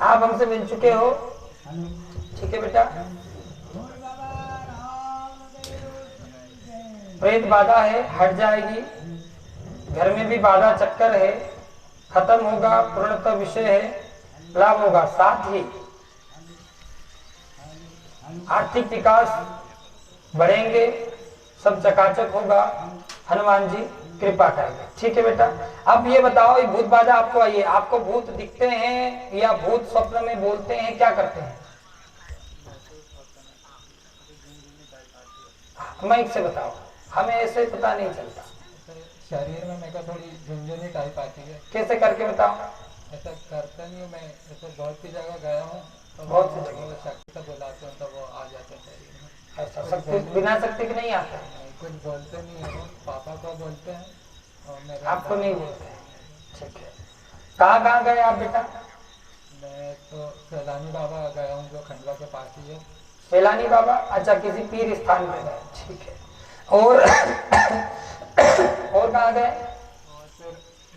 आप हमसे मिल चुके हो, ठीक है बेटा। प्रेत बाधा है, हट जाएगी। घर में भी बाधा चक्कर है, खत्म होगा, पूर्णतः विषय है, लाभ होगा। साथ ही आर्थिक विकास बढ़ेंगे, सब चकाचक होगा, हनुमान जी कृपा करेंगे, ठीक है बेटा। अब ये बताओ, ये भूत बाधा आपको आई है, आपको भूत दिखते हैं या भूत स्वप्न में बोलते हैं, क्या करते हैं? माइक से बताओ, हमें ऐसे पता नहीं चलता। शरीर में मेरे को थोड़ी झुंझुनी टाइप आती है। कैसे करके बताओ? ऐसा करता नहीं हूँ मैं, ऐसे बहुत सी जगह गया हूँ तो बहुत सी जगह शक्ति से बुलाते हैं तो वो आ जाते हैं शरीर में। ऐसा शक्ति बिना शक्ति के नहीं आता? नहीं, कुछ बोलते नहीं है वो, पापा को बोलते हैं और मेरे आपको नहीं बोलते हैं, ठीक है। कहाँ कहाँ गए आप बेटा? मैं तो सैलानी बाबा गया हूँ जो खंडवा के पास ही है। सैलानी बाबा, अच्छा, किसी पीर स्थान पे गए, ठीक है। और और कहाँ गए? और फिर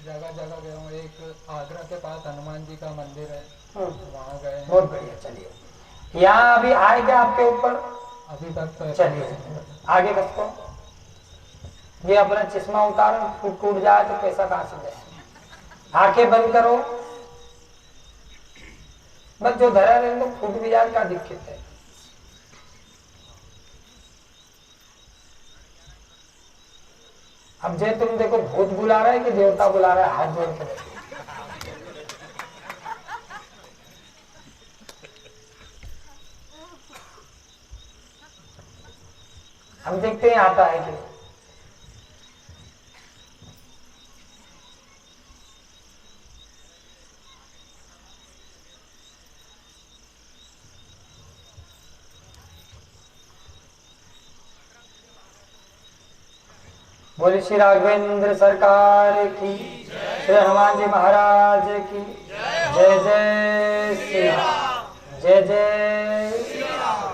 जगह जगह गया हूँ, एक आगरा के पास हनुमान जी का मंदिर है, वहाँ गए हैं। बहुत बढ़िया, चलिए। यहाँ अभी आए क्या आपके ऊपर? अभी तक तो चलिए आगे बसको। ये अपना चश्मा उतारो, टूट जाए तो पैसा कहाँ से जाए। आंखें बंद करो, बस जो धरा रहे तो फूट भी जाए, क्या दिक्कत है? अब जे तुम देखो, भूत बुला रहा है कि देवता बुला रहा है, हाथ जोड़ के देखो। हम देखते हैं आता है कि नहीं। बोले श्री राघवेंद्र सरकार की, श्री हनुमान जी महाराज की जय। जय श्री राम, जय जय श्री राम।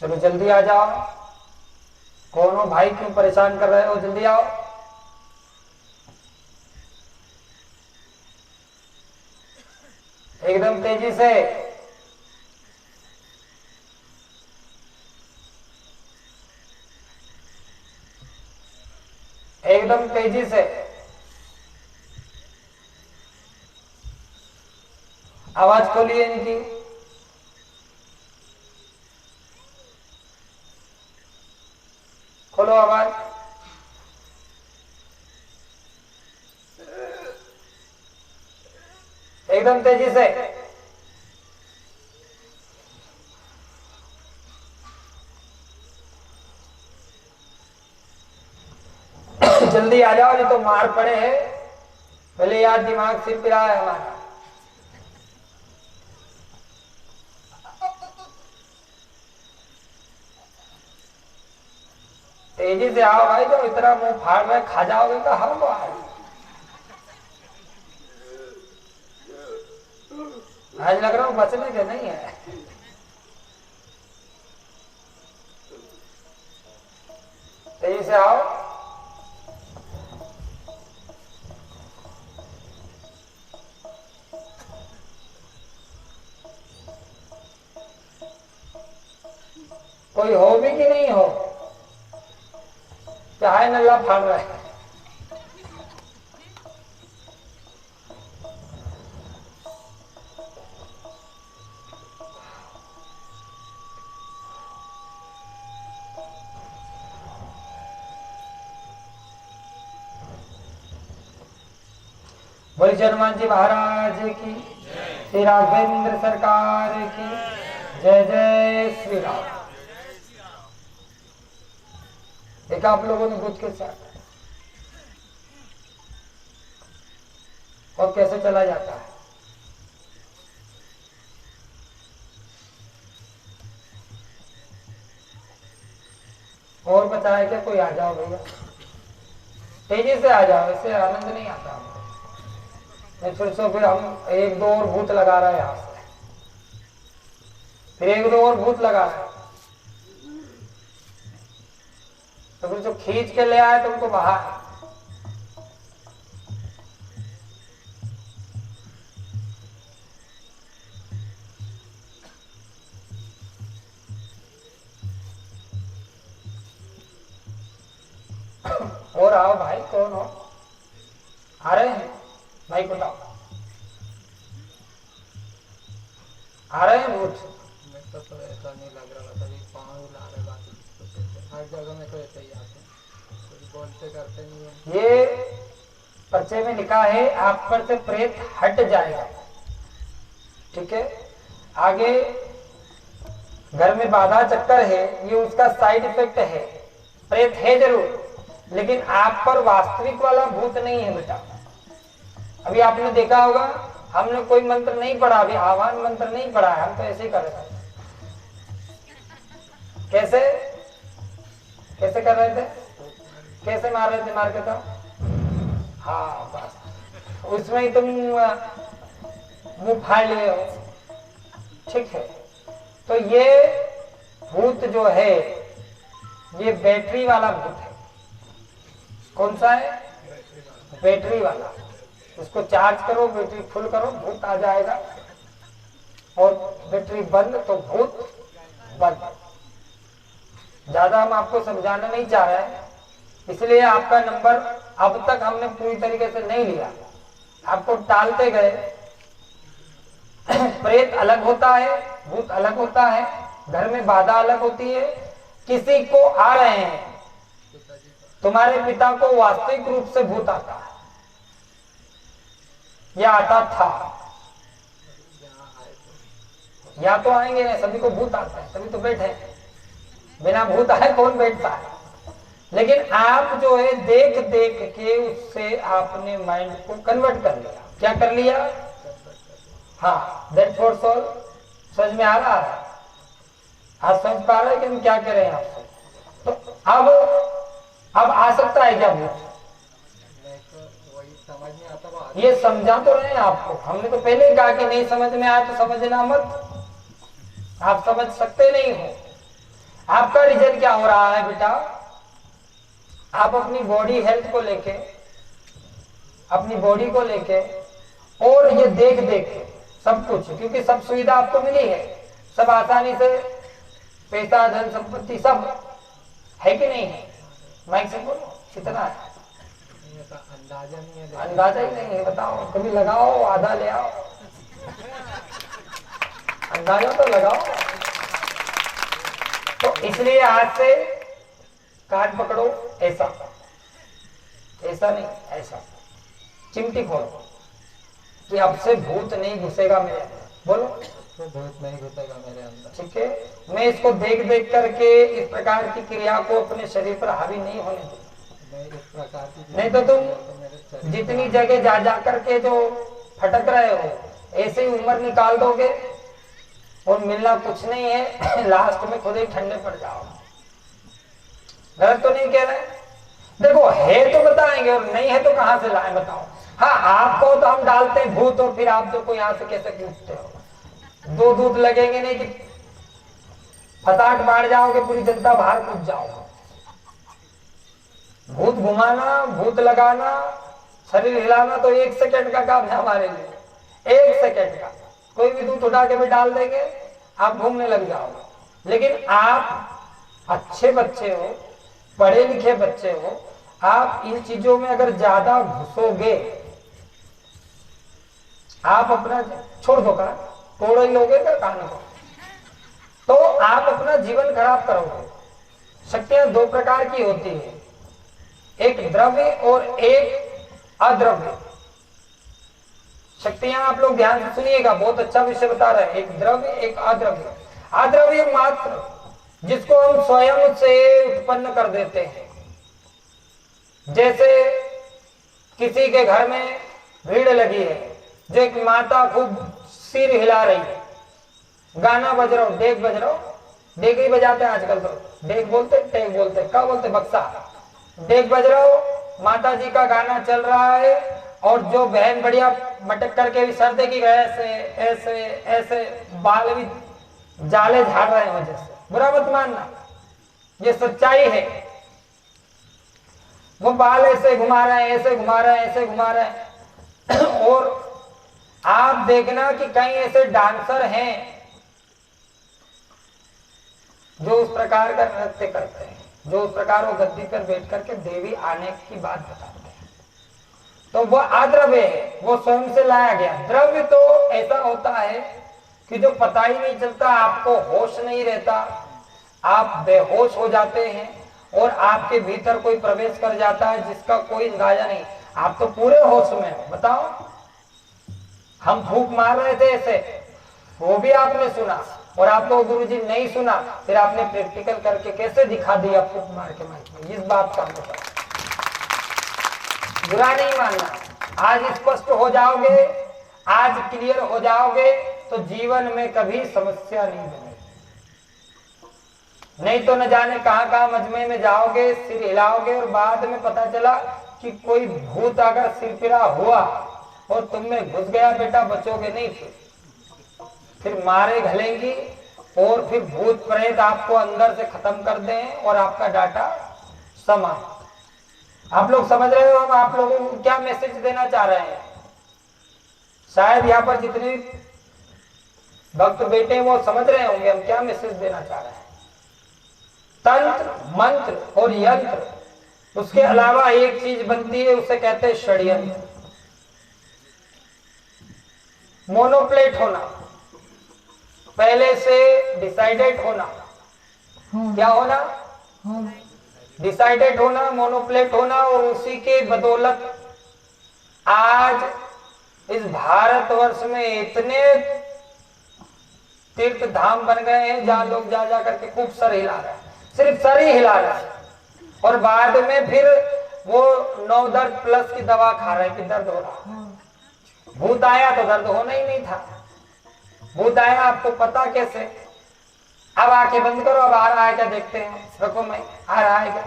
चलो जल्दी आ जाओ। कौन हो भाई, क्यों परेशान कर रहे हो? जल्दी आओ। एकदम तेजी से। एकदम तेजी से। आवाज खोलिए इनकी। खोलो आवाज। एकदम तेजी से। जल्दी आ जाओ, नहीं तो मार पड़े है। पहले यार दिमाग सिर पिरा है हमारा। तेजी से आओ भाई, जो इतना मुंह फाड़ रहे खा जाओगे तो हम को आज लग रहा हूँ बचने के नहीं है। तेजी से आओ। कोई हो भी कि नहीं हो? चाहे नल्ला फाड़ रहा है। बोले हनुमान जी महाराज की, श्री राघवेंद्र सरकार की जय। जय श्री राम। देखा आप लोगों ने बुझ के साथ, और कैसे चला जाता है। और बताया क्या? कोई आ जाओ भैया। तेजी से आ जाओ, इससे आनंद नहीं आता हमको। नहीं फिर सो फिर हम एक दो और भूत लगा रहे हैं यहाँ से, फिर एक दो और भूत लगा रहे हैं, तो फिर जो खींच के ले आए तुमको बाहर। और आओ भाई, कौन हो? आ रहे हैं भाई, बताओ आ रहे हैं भूत? मेरे को तो ऐसा नहीं लग रहा था, तभी पाँव हिला रहे बाकी कुछ ऐसे। हर जगह में तो ऐसे ही आते हैं, कुछ बोलते करते नहीं है। ये पर्चे में लिखा है आप पर से प्रेत हट जाएगा, ठीक है। आगे घर में बाधा चक्कर है, ये उसका साइड इफेक्ट है। प्रेत है जरूर, लेकिन आप पर वास्तविक वाला भूत नहीं है बेटा। अभी आपने देखा होगा, हमने कोई मंत्र नहीं पढ़ा, अभी आह्वान मंत्र नहीं पढ़ा है, हम तो ऐसे ही कर रहे थे। कैसे कैसे कर रहे थे? कैसे मार रहे थे? मार के तो हाँ बस उसमें ही तुम मुंह फाड़ लिए हो, ठीक है। तो ये भूत जो है ये बैटरी वाला भूत है। कौन सा है? बैटरी वाला। उसको चार्ज करो, बैटरी फुल करो, भूत आ जाएगा, और बैटरी बंद तो भूत बंद। ज्यादा हम आपको समझाना नहीं चाह रहे हैं, इसलिए आपका नंबर अब तक हमने पूरी तरीके से नहीं लिया, आपको टालते गए। प्रेत अलग होता है, भूत अलग होता है, घर में बाधा अलग होती है। किसी को आ रहे हैं, तुम्हारे पिता को वास्तविक रूप से भूत आता है या आता था, या तो आएंगे नहीं, सभी को भूत आता है, सभी तो बैठे। बिना भूत आए कौन बैठता है? लेकिन आप जो है देख देख के उससे आपने माइंड को कन्वर्ट कर लिया। क्या कर लिया? हाँ, दैट फॉर सोल। समझ में आ रहा है? आप समझ पा रहे हैं कि हम क्या कह रहे हैं आपसे? तो अब आ सकता है क्या भूत? समझ नहीं आता। ये समझा तो रहे हैं आपको, हमने तो पहले ही कहा कि नहीं समझ में आया तो समझना मत, आप समझ सकते नहीं हो। आपका रीजन क्या हो रहा है बेटा? आप अपनी बॉडी हेल्थ को लेके, अपनी बॉडी को लेके, और ये देख देख के सब कुछ, क्योंकि सब सुविधा आपको मिली है, सब आसानी से, पैसा धन संपत्ति सब है कि नहीं है? माइक से बोलो कितना है? अंदाजा नहीं है। अंदाजा ही नहीं है, बताओ कभी लगाओ, आधा ले आओ, अंदाजा तो लगाओ। तो इसलिए आज से कार्ड पकड़ो, ऐसा ऐसा नहीं, ऐसा चिमटी खोलो कि अब से भूत नहीं घुसेगा मेरे अंदर। बोलो तो भूत नहीं घुसेगा मेरे अंदर, ठीक है। मैं इसको देख देख करके इस प्रकार की क्रिया को अपने शरीर पर हावी नहीं होने दूं। इस प्रकार की नहीं तो तुम जितनी जगह जा जा करके जो फटक रहे हो, ऐसे ही उम्र निकाल दोगे और मिलना कुछ नहीं है, लास्ट में खुद ही ठंडे पड़ जाओ। गलत तो नहीं कह रहे? देखो है तो बताएंगे, और नहीं है तो कहां से लाए बताओ। हाँ, आपको तो हम डालते हैं भूत, और फिर आप देखो यहां से कैसे कूदते हो। दो दूध लगेंगे नहीं कि फटाट बांट जाओगे, पूरी जनता बाहर कूद जाओगे। भूत घुमाना, भूत लगाना, शरीर हिलाना तो 1 सेकंड का काम है हमारे लिए, 1 सेकंड का। कोई भी दूध उठा के भी डाल देंगे, आप घूमने लग जाओगे। लेकिन आप अच्छे बच्चे हो, पढ़े लिखे बच्चे हो, आप इन चीजों में अगर ज्यादा घुसोगे, आप अपना छोड़ दो, का तोड़ ही लोगे का कान को, तो आप अपना जीवन खराब करोगे। शक्तियां 2 प्रकार की होती है, एक द्रव्य और एक अद्रव्य। शक्तियां आप लोग ध्यान से सुनिएगा, बहुत अच्छा विषय बता रहे हैं। एक द्रव्य, एक अद्रव्य। अद्रव्य मात्र जिसको हम स्वयं से उत्पन्न कर देते हैं। जैसे किसी के घर में भीड़ लगी है, जो एक माता खूब सिर हिला रही है, गाना बज रहा हो, डेग बज रहा हो, डेग ही बजाते हैं आजकल तो, डेग बोलते, टेग बोलते, क्या बोलते, बक्सा, डेग बज रहा हो, माता जी का गाना चल रहा है और जो बहन बढ़िया मटक करके भी सर देगी ऐसे ऐसे ऐसे बाल भी जाले झाड़ रहे हो जैसे, बुरा मत मानना, ये सच्चाई है। वो बाल ऐसे घुमा रहे हैं, ऐसे घुमा रहे हैं, ऐसे घुमा रहे हैं और आप देखना कि कई ऐसे डांसर हैं जो उस प्रकार का नृत्य करते हैं, जो उस प्रकार वो गद्दी पर बैठ करके देवी आने की बात बताते हैं। तो वो अद्रव्य है, वो स्वयं से लाया गया। द्रव्य तो ऐसा होता है कि जो पता ही नहीं चलता, आपको होश नहीं रहता, आप बेहोश हो जाते हैं और आपके भीतर कोई प्रवेश कर जाता है जिसका कोई अंदाजा नहीं, आप तो पूरे होश में हो। बताओ, हम फूंक मार रहे थे ऐसे, वो भी आपने सुना और आपको गुरुजी नहीं सुना, फिर आपने प्रैक्टिकल करके कैसे दिखा दिया फूंक मार के माइक में, इस बात का मतलब बुरा नहीं मानना। आज स्पष्ट हो जाओगे, आज क्लियर हो जाओगे तो जीवन में कभी समस्या नहीं बनेगी। नहीं तो न जाने कहां कहां मजमे में जाओगे, सिर हिलाओगे और बाद में पता चला कि कोई भूत अगर सिरपिरा हुआ और तुम में घुस गया, बेटा बचोगे नहीं। फिर मारे घलेंगी और फिर भूत प्रेत आपको अंदर से खत्म कर दें और आपका डाटा समाप्त। आप लोग समझ रहे हो हम आप लोगों को क्या मैसेज देना चाह रहे हैं? शायद यहाँ पर जितने भक्त बेटे हैं वो समझ रहे होंगे हम क्या मैसेज देना चाह रहे हैं। तंत्र, मंत्र और यंत्र, उसके अलावा एक चीज बनती है, उसे कहते हैं षड्यंत्र। मोनोप्लेट होना, पहले से डिसाइडेड होना। क्या होना? डिसाइडेड होना, मोनोप्लेट होना, और उसी के बदौलत आज इस भारतवर्ष में इतने तीर्थ धाम बन गए हैं जहां लोग जा जा करके खूब सर हिला रहे हैं, सिर्फ सर ही हिला रहे हैं, और बाद में फिर वो 9 दर्द प्लस की दवा खा रहे हैं कि दर्द हो रहा। भूत आया तो दर्द होना ही नहीं था। भूत आया आपको पता कैसे? अब आंखें बंद करो, अब आ रहा है क्या देखते हैं। रखो, मैं आ रहा है क्या?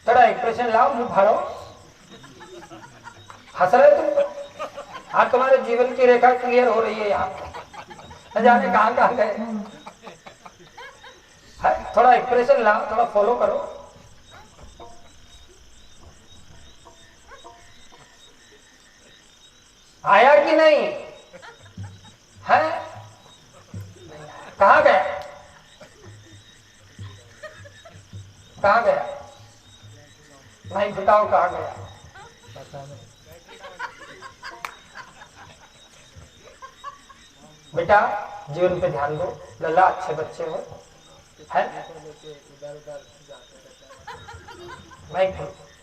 थोड़ा एक्सप्रेशन लाओ, मुंह फाड़ो, हंस रहे तुम। आज तुम्हारे जीवन की रेखा क्लियर हो रही है यहाँ, न जाने कहां कहां गए। थोड़ा एक्सप्रेशन लाओ, थोड़ा फॉलो करो। आया कि नहीं है? कहां गया? कहां गया? नहीं बताओ कहां गया? पता नहीं। बेटा जीवन पे ध्यान दो, लल्ला अच्छे बच्चे हो, है? इधर उधर जाते रहते हैं। भाई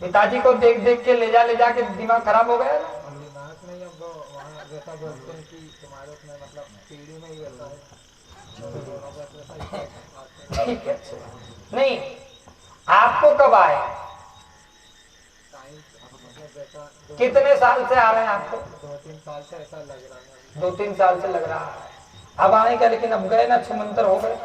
पिताजी को देख देख के ले जा के दिमाग खराब हो गया ना। दिमाग में अब वहाँ वैसा बोलते हैं कि तुम्हारे उसमें मतलब पीढ़ी में ही वैसा है। ठीक है, अच्छा नहीं, आपको कब आए? कितने साल से आ रहे हैं आपको? 2-3 साल से ऐसा लग रहा है। 2-3 साल से लग रहा है। अब आए क्या? लेकिन अब गए ना, छुमंतर हो गए।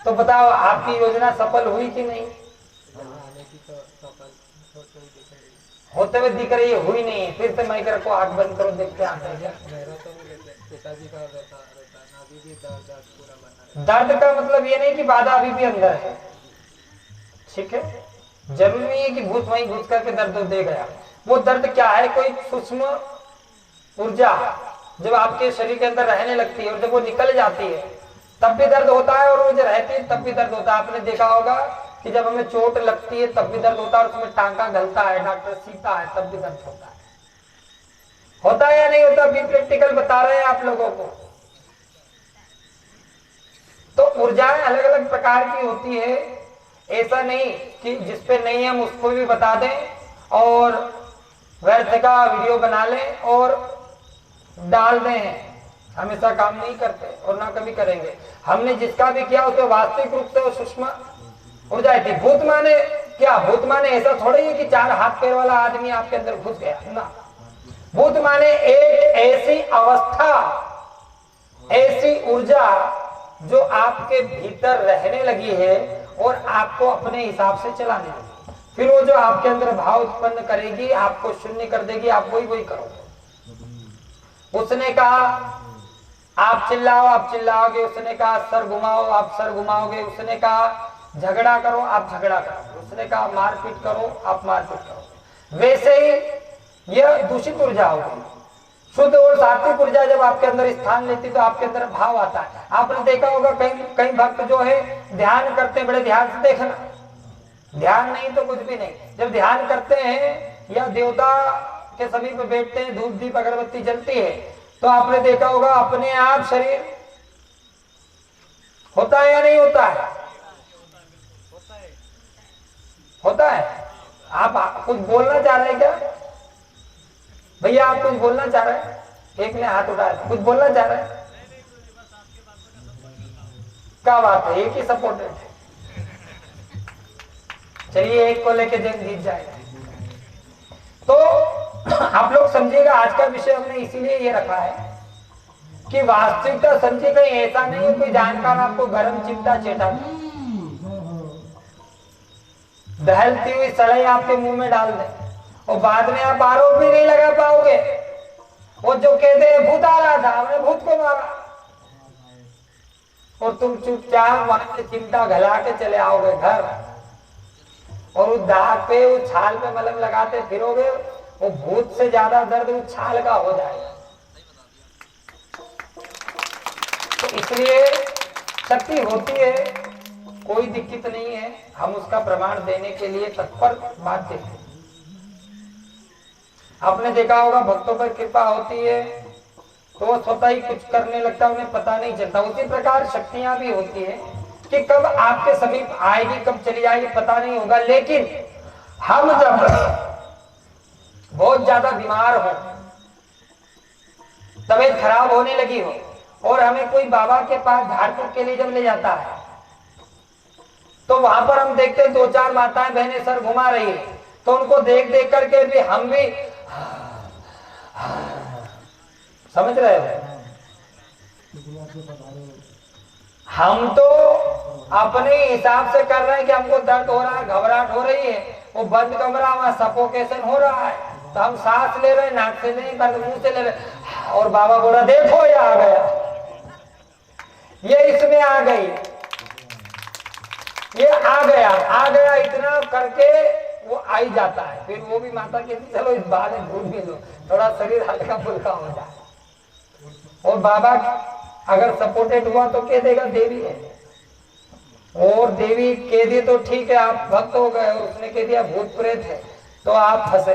तो बताओ आपकी योजना सफल हुई कि नहीं? आने की तो सफल होते हुए दिख रही है। होते हुए दिख रही है, हुई नहीं है। फिर से माइक रखो, आंख बंद करो, देखते हैं आता है क्या। मेरा तो नहीं, लेकिन पिताजी का रहता है अभी भी दर्द पूरा बना दर्द का मतलब ये नहीं कि बाधा अभी भी अंदर है, ठीक है? जरूरी नहीं है कि भूत वहीं घुस करके दर्द दे गया। वो दर्द क्या है? कोई सूक्ष्म ऊर्जा जब आपके शरीर के अंदर रहने लगती है और जब वो निकल जाती है तब भी दर्द होता है, और वो जब रहती है तब भी दर्द होता है। आपने देखा होगा कि जब हमें चोट लगती है तब भी दर्द होता है, और उसमें टांका गलता है, डॉक्टर सीता है, तब भी दर्द होता है। होता है या नहीं होता? भी प्रैक्टिकल बता रहे हैं आप लोगों को। तो ऊर्जाएं अलग अलग प्रकार की होती है, ऐसा नहीं कि जिसपे नहीं हम उसको भी बता दें और व्यर्थ का वीडियो बना लें और डाल दें। हम ऐसा काम नहीं करते और ना कभी करेंगे। हमने जिसका भी किया उसमें वास्तविक रूप से वो सूक्ष्म ऊर्जा थी। भूत माने क्या? भूत माने ऐसा थोड़ी है कि 4 हाथ पैर वाला आदमी आपके अंदर घुस गया ना। भूत माने एक ऐसी अवस्था ऊर्जा जो आपके भीतर रहने लगी है और आपको अपने हिसाब से चलाने लगी, फिर वो जो आपके अंदर भाव उत्पन्न करेगी, आपको शून्य कर देगी, आप वही वही करोगे। उसने कहा आप चिल्लाओ, आप चिल्लाओगे। उसने कहा सर घुमाओ, आप सर घुमाओगे। उसने कहा झगड़ा करो, आप झगड़ा करोगे। उसने कहा मारपीट करो, आप मारपीट करोगे। वैसे ही यह दूषित ऊर्जा होगी। शुद्ध और सात्विक ऊर्जा जब आपके अंदर स्थान लेती तो आपके अंदर भाव आता है। आपने देखा होगा कई भक्त जो है ध्यान करते हैं, बड़े ध्यान से देखना, ध्यान नहीं तो कुछ भी नहीं। जब ध्यान करते हैं या देवता के समीप बैठते हैं, धूप दीप अगरबत्ती जलती है, तो आपने देखा होगा अपने आप शरीर होता है या नहीं होता है? होता है। आप कुछ बोलना चाह रहे हैं क्या भैया? आप कुछ बोलना चाह रहे हैं? एक ने हाथ उठाया, कुछ बोलना चाह रहे हैं? क्या बात है, एक ही सपोर्टेड है। चलिए एक को लेके जंग जीत जाएगा। तो आप लोग समझिएगा, आज का विषय हमने इसीलिए ये रखा है कि वास्तविकता समझिए, कहीं ऐसा नहीं है कोई जानकार आपको गर्म चिमटा चेटा दहलती हुई सड़ाई आपके मुंह में डाल दे और बाद में आप आरोप भी नहीं लगा पाओगे। वो जो कहते हैं भूत आ रहा था, हमने भूत को मारा, और तुम चुपचाप वहां से चिमटा घला के चले आओगे घर, और उस दाग पे उस छाल पे मलम लगाते फिरोगे, वो भूत से ज्यादा दर्द उस छाल का हो जाएगा। तो इसलिए शक्ति होती है, कोई दिक्कत नहीं है, हम उसका प्रमाण देने के लिए तत्पर बाध्य हैं। आपने देखा होगा भक्तों पर कृपा होती है तो वो स्वतः ही कुछ करने लगता है, उन्हें पता नहीं चलता। उसी प्रकार शक्तियां भी होती है कि कब आपके समीप आएगी, कब चली जाएगी पता नहीं होगा। लेकिन हम जब बहुत ज्यादा बीमार हो, तबीयत खराब होने लगी हो, और हमें कोई बाबा के पास झाड़ फूक के लिए जब ले जाता है, तो वहां पर हम देखते हैं 2-4 माताएं बहनें सर घुमा रही है, तो उनको देख देख करके भी हम भी समझ रहे हो, हम तो अपने हिसाब से कर रहे हैं कि हमको दर्द हो रहा है, घबराहट हो रही है, वो बंद कमरा, वहां सफोकेशन हो रहा है, तो हम सांस ले रहे हैं, नाक से नहीं पर मुंह से ले रहे, और बाबा बोला देखो ये आ गया, ये इसमें आ गई, ये आ गया, इतना करके वो आ ही जाता है। फिर वो भी माता कहती चलो इस बहाने घूम भी लो, थोड़ा शरीर हल्का फुल्का हो जाए। और बाबा अगर सपोर्टेड हुआ तो कह देगा देवी है, और देवी कह दी तो ठीक है आप भक्त हो गए, और उसने कह दिया भूत प्रेत है तो आप फंसे।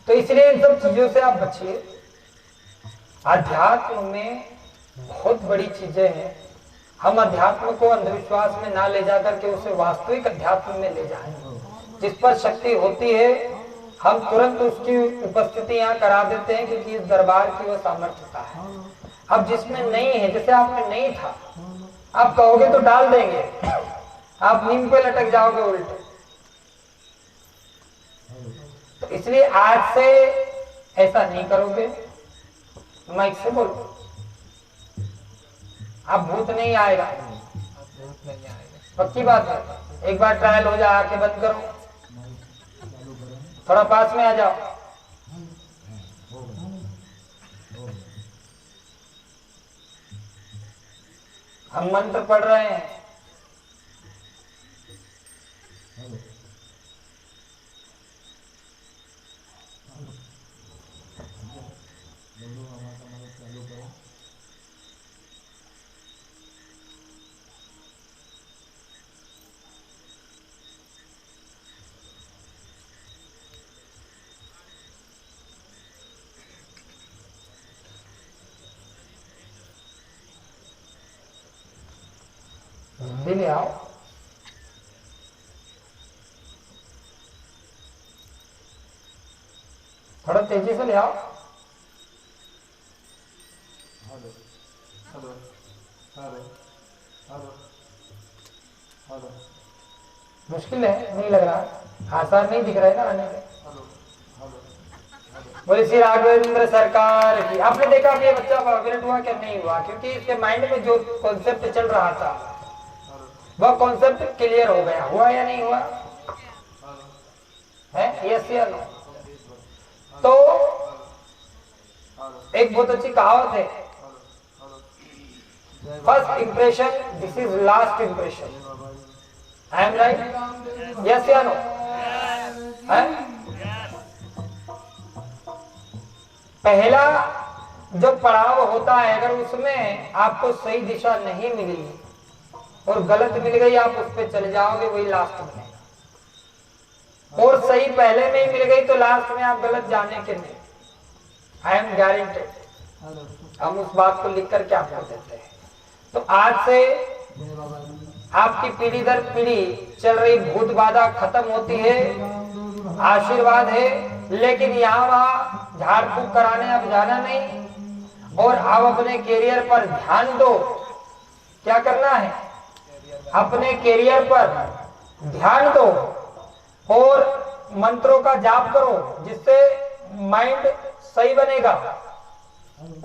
तो इसलिए इन सब चीजों से आप बचिए। अध्यात्म में बहुत बड़ी चीजें हैं, हम अध्यात्म को अंधविश्वास में ना ले जाकर के उसे वास्तविक अध्यात्म में ले जाएं। जिस पर शक्ति होती है हम तुरंत उसकी उपस्थिति यहाँ करा देते हैं, क्योंकि इस दरबार की वो सामर्थ्यता है। अब जिसमें नहीं है, जैसे आप में नहीं था, आप कहोगे तो डाल देंगे, आप नीम पे लटक जाओगे उल्टे। तो इसलिए आज से ऐसा नहीं करोगे, माइक से बोलो, अब भूत नहीं आएगा, भूत नहीं आएगा, पक्की बात है। एक बार ट्रायल हो जाए, आंखें बंद करो, थोड़ा पास में आ जाओ, हम मंत्र पढ़ रहे हैं, जल्दी ले आओ। थोड़ा तेजी से ले आओ। मुश्किल है, नहीं लग रहा, आसार नहीं दिख रहा है ना आने में। बोले श्री राघवेंद्र सरकार की। आपने देखा अब ये बच्चा परफेक्ट हुआ क्या? नहीं हुआ, क्योंकि इसके माइंड में जो कॉन्सेप्ट चल रहा था वह कॉन्सेप्ट क्लियर हो गया। हुआ या नहीं हुआ है? यस या नो? तो एक बहुत अच्छी कहावत है, first impression this is last impression. I am right? Yes या नो? पहला जो पड़ाव होता है, अगर उसमें आपको सही दिशा नहीं मिली और गलत मिल गई, आप उस पर चले जाओगे, वही लास्ट बनेगा। और सही पहले में ही मिल गई तो लास्ट में आप गलत जाने के नहीं। I am guaranteed. हम उस बात को लिख करके आपको देते हैं। तो आज से आपकी पीढ़ी दर पीढ़ी चल रही भूत बाधा खत्म होती है, आशीर्वाद है। लेकिन यहाँ वहां झाड़ फूक कराने अब जाना नहीं, और आप अपने कैरियर पर ध्यान दो। क्या करना है? अपने कैरियर पर ध्यान दो और मंत्रों का जाप करो, जिससे माइंड सही बनेगा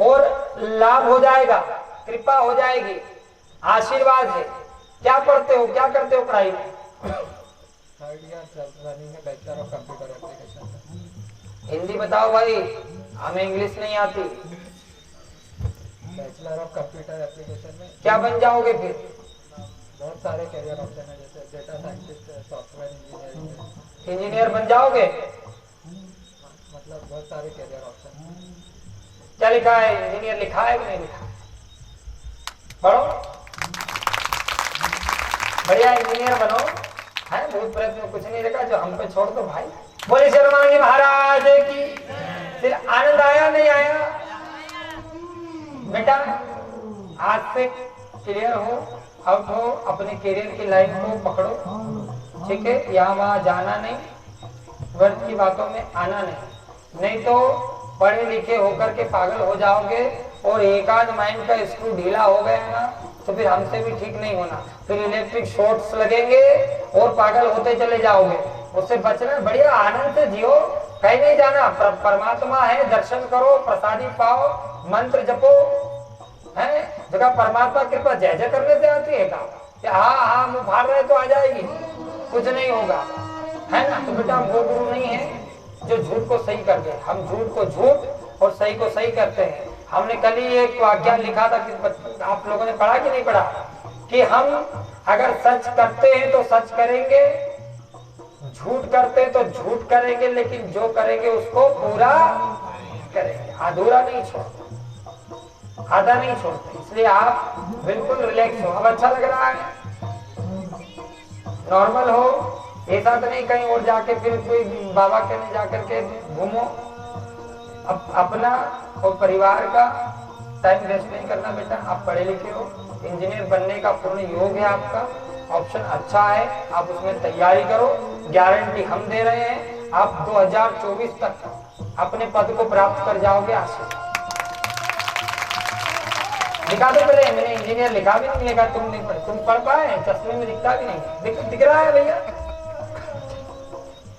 और लाभ हो जाएगा, कृपा हो जाएगी, आशीर्वाद है। क्या पढ़ते हो, क्या करते हो पढ़ाई में? थर्ड ईयर रनिंग है, bachelor of computer application. Hindi बताओ भाई, हमें इंग्लिश नहीं आती। बैचलर ऑफ कंप्यूटर एप्लीकेशन में क्या बन जाओगे फिर? बहुत सारे करियर ऑप्शन है, जैसे data scientist, software engineering. Engineer बन जाओगे? मतलब बहुत सारे करियर ऑप्शन है। क्या लिखा है? इंजीनियर लिखा है कि नहीं लिखा है? पढ़ो, बढ़िया इंजीनियर बनो। है बहुत प्रयत्न में कुछ नहीं लिखा, जो हम पे छोड़ दो भाई। बोले शर्मा जी महाराज की। फिर आनंद आया नहीं आया? बेटा आज से क्लियर हो, आउट हो, अपने करियर की लाइन को पकड़ो, ठीक है? यहाँ वहां जाना नहीं, व्यर्थ की बातों में आना नहीं, नहीं तो पढ़े लिखे होकर के पागल हो जाओगे। और एक आध माइंड का स्क्रू ढीला हो गया ना, तो फिर हमसे भी ठीक नहीं होना, फिर इलेक्ट्रिक शॉर्ट्स लगेंगे और पागल होते चले जाओगे। उससे बचना, बढ़िया आनंद से जियो, कहीं नहीं जाना। परमात्मा है, दर्शन करो, प्रसादी पाओ, मंत्र जपो, है जगह परमात्मा कृपा जय जय करने से आती है क्या? हाँ हाँ मुँह फाड़ रहे तो आ जाएगी, कुछ नहीं होगा, है ना? तो बेटा वो गुरु नहीं है जो झूठ को सही कर दे। हम झूठ को झूठ और सही को सही करते हैं। हमने कल ही एक वाक्य लिखा था कि आप लोगों ने पढ़ा कि नहीं पढ़ा, कि हम अगर सच करते हैं तो सच करेंगे, झूठ करते हैं तो झूठ करेंगे, लेकिन जो करेंगे उसको पूरा करेंगे, अधूरा नहीं छोड़ते, आधा नहीं छोड़ते। इसलिए आप बिल्कुल रिलैक्स हो। अब अच्छा लग रहा है, नॉर्मल हो, ऐसा तो नहीं कहीं और जाके फिर कोई बाबा के नहीं जाकर के घूमो। अपना और परिवार का टाइम वेस्ट नहीं करना बेटा। आप पढ़े लिखे हो, इंजीनियर बनने का पूर्ण योग है आपका, ऑप्शन अच्छा है, आप उसमें तैयारी करो। गारंटी हम दे रहे हैं, आप 2024 तक अपने पद को प्राप्त कर जाओगे। आशीर्वाद लिखा दो पहले, मैंने इंजीनियर लिखा भी नहीं लिखा, तुम नहीं पढ़, तुम पढ़ पाए? चश्मे में दिखता भी नहीं, दिख रहा है भैया?